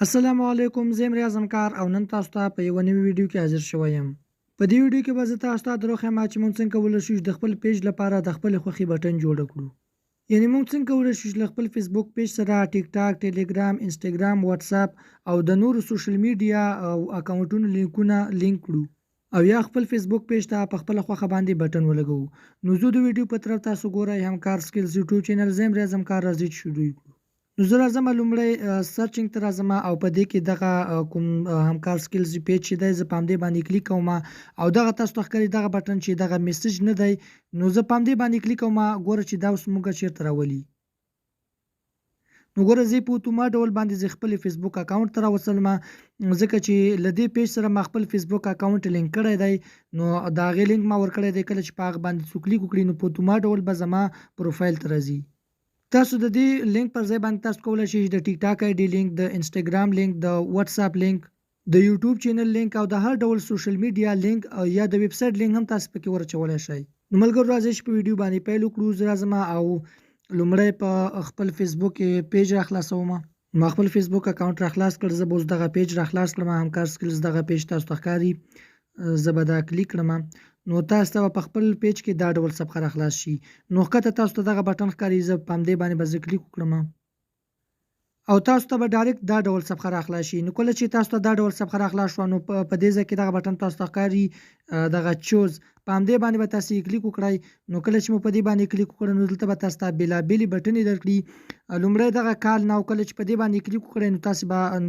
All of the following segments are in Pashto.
السلام علیکم، زه یم ریاض همکار او نن تاسو ته په یوه نوي ویډیو کې حاضر شوی یم. په دې ویډیو کې به زه تاسو ته دروښیم چې موږ څنګه کولی شو چې د خپل پیج لپاره د خپلې خوښې بټن جوړ کړو. یعنې موږ څنګه کولی شو چې له خپل فیسبوک پیج سره ټیک ټاک، ټیلیګرام، انسټاګرام، واتساپ او د نورو سوشل میډیا او اکاونټونو لینکونه لینک کړو او یا خپل فیسبوک پیج ته په خپله خوښه باندې بټن ولګوو. نو زه د ویډیو په طرف تاسو ګورئ همکار سکلز یوټیوب چینل، زه یم ریاض همکار، راځئ چې شروع کړو. نو زه راځم لومړی سرچینګ ته راځم او په دې کې دغه کوم همکار سکلز پیج چې دی زه په همدې باندې کلیک کوم او دغه تاسو ته ښکاري دغه بټن چې دغه میسج نه دی، نو زه په همدې باندې کلیک کوم. ګوره چې دا اوس موږ چیرته راولي. نو ګوره زه په اتوما ډول باندې زه خپل فیسبوک اکاونټ ته راوصلم، ځکه چې له دې پیج سره ما خپل فیسبوک اکاونټ لینک کړی دی. نو د هغې لینک ما ورکړی دی. کله چې په هغه باندې څوک کلیک وکړي نو په اتوما ډول به زما پروفایل ته راځي. تاسو د دې لینک پر ځای باندې تاسو کولی شئ د ټیک ټاک آی ډي لینک، د انسټاګرام لینک، د واتساپ لینک، د یوټیوب چینل لینک او د هر ډول سوشل میډیا لینک او یا د ویب سایټ لینک هم تاسو پکې ورچولی شئ. نو ملګرو راځئ چې په ویډیو باندې پیل وکړو. زه راځم او لومړی په خپل فیسبوک پیج راخلاصوم. ما خپل فیسبوک اکاونټ راخلاص کړ. زه به اوس دغه پیج راخلاص کړم. همکار سکلز دغه پیج تاسو ته ښکاري. زه به دا کلیک کړم. نو تاسو ته په خپل پیج کې دا ډول صفحه راخلاص شي. نو ښکته تاسو ته دغه بټن ښکاري. زه په همدې باندې به زه کلیک وکړم او تاسو ته به ډایرکټ دا ډول صفحه راخلاص شي. نو کله چې تاسو ته دا ډول صفحه راخلاص شوه نو په دې ځای کې دغه بټن تاسو ته ښکاري، دغه چوز، په همدې باندې به تاسو یې کلیک وکړئ. نو کله چې مو په دې باندې کلیک وکړئ نو دلته به تاسو ته بېلابېلې بټنې درکړي. لومړی دغه کال نه، او کله چې په دې باندې کلیک وکړئ نو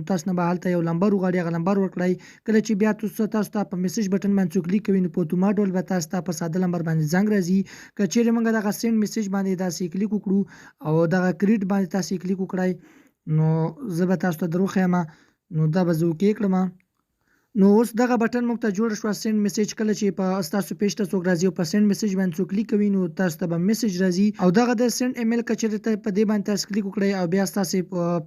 تاسو نه به هلته یو لمبر وغواړي، هغه لمبر ورکړئ. کله چې بیا تاسو ته په میسج بټن باندې څوک کلیک کوي نو په اتوما ډول به تاسو ته په ساده لمبر باندې زنګ راځي. که چیرې موږ دغه سینډ میسج باندې داسې کلیک وکړو او دغه کریډ باندې تاسو کلیک وکړئ نو زه به تاسو ته دروښیم. نو دا به زه اوکې کړم. نو اوس دغه بټن موږ ته جوړه شوه سینډ میسج. کله چې په ستاسو پیج ته څوک راځي او په سینډ میسج باندې څوک کلیک کوي نو تاسو ته به میسج راځي او دغه د سینډ ایمیل که چیرې ته په دې باندې تاسو کلیک وکړئ او بیا ستاسو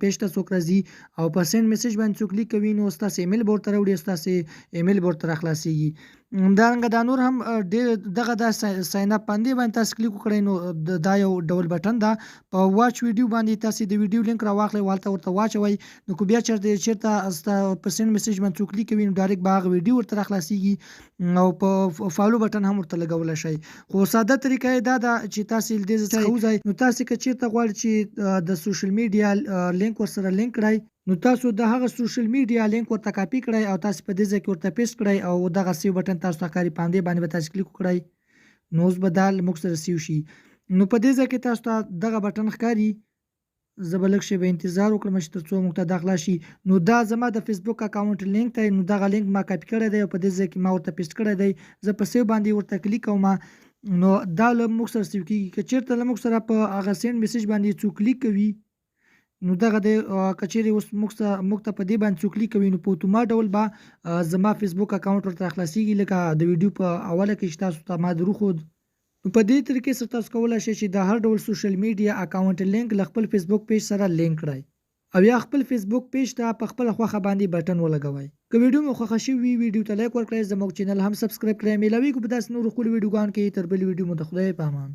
پیج ته څوک راځي او په سینډ میسج باندې څوک کلیک کوي نو ستاسو ایمیل به ورته راوړي، ستاسو ایمیل به ورته راخلاصیږي. همدارنګه دا نور هم ډېر دغه د ساین اپ باندې تاسو کلیک وکړئ نو دا یو ډول بټن ده. په واچ ویډیو باندې تاسو د ویډیو لینک راواخلئ او هلته ورته واچوئ. نو که بیا چېرته په سینډ میسج باندې څوک کلیک کوي نو ډایرکټ به هغه ویډیو ورته راخلاصیږي او په فالو بټن هم ورته لګولی شئ. خو ساده طریقه یې دا ده چې تاسو له دې څخه وځئ. نو تاسو که چېرته غواړئ چې د سوشل میډیا لینک ورسره لینک کړئ نو تاسو د هغه سوشل میډیا لینک ورته کاپي کړئ او تاسو په دې ځای کې ورته پیسټ کړئ او دغه سیو بټن تاسو ته ښکاري، په همدې باندې به تاسو کلیک وکړئ. نو اوس به دا موږ سره سیو شي. نو په دې ځای کې تاسو ته دغه بټن ښکاري. زه به لږ شی به انتظار وکړم چې تر څو موږ ته دا خلاص شي. نو دا زما د فیسبوک اکاونټ لینک دی. نو دغه لینک ما کاپي کړی دی او په دې ځای کې ما ورته پیسټ کړی دی. زه په سیو باندې ورته کلیک کوم نو دا له موږ سره سیو کېږي. که چېرته له موږ سره په هغه سینډ میسج باندې څوک کلیک کوي نو دغه د که چیرې اوس موږ ته په دې باندې څوک کلیک کوي نو په اتوما ډول به زما فیسبوک اکاونټ ورته راخلاصیږي لکه د ویډیو په اوله کې چې تاسو ته ما دروښود. نو په دې طریقې سره تاسو کولی شئ چې د هر ډول سوشل میډیا اکاونټ لینک له خپل فیسبوک پیج سره لینک کړئ او یا خپل فیسبوک پیج ته په خپله خوښه باندې بټن ولګوئ. که ویډیو مو خوښه شوې وي ویډیو ته لایک ورکړئ، زموږ چینل هم سبسکرایب کړئ. میلاویږو په داسې نورو ښکلو ویډیوګانو کې. تر بلې ویډیو مو د خدای په امان.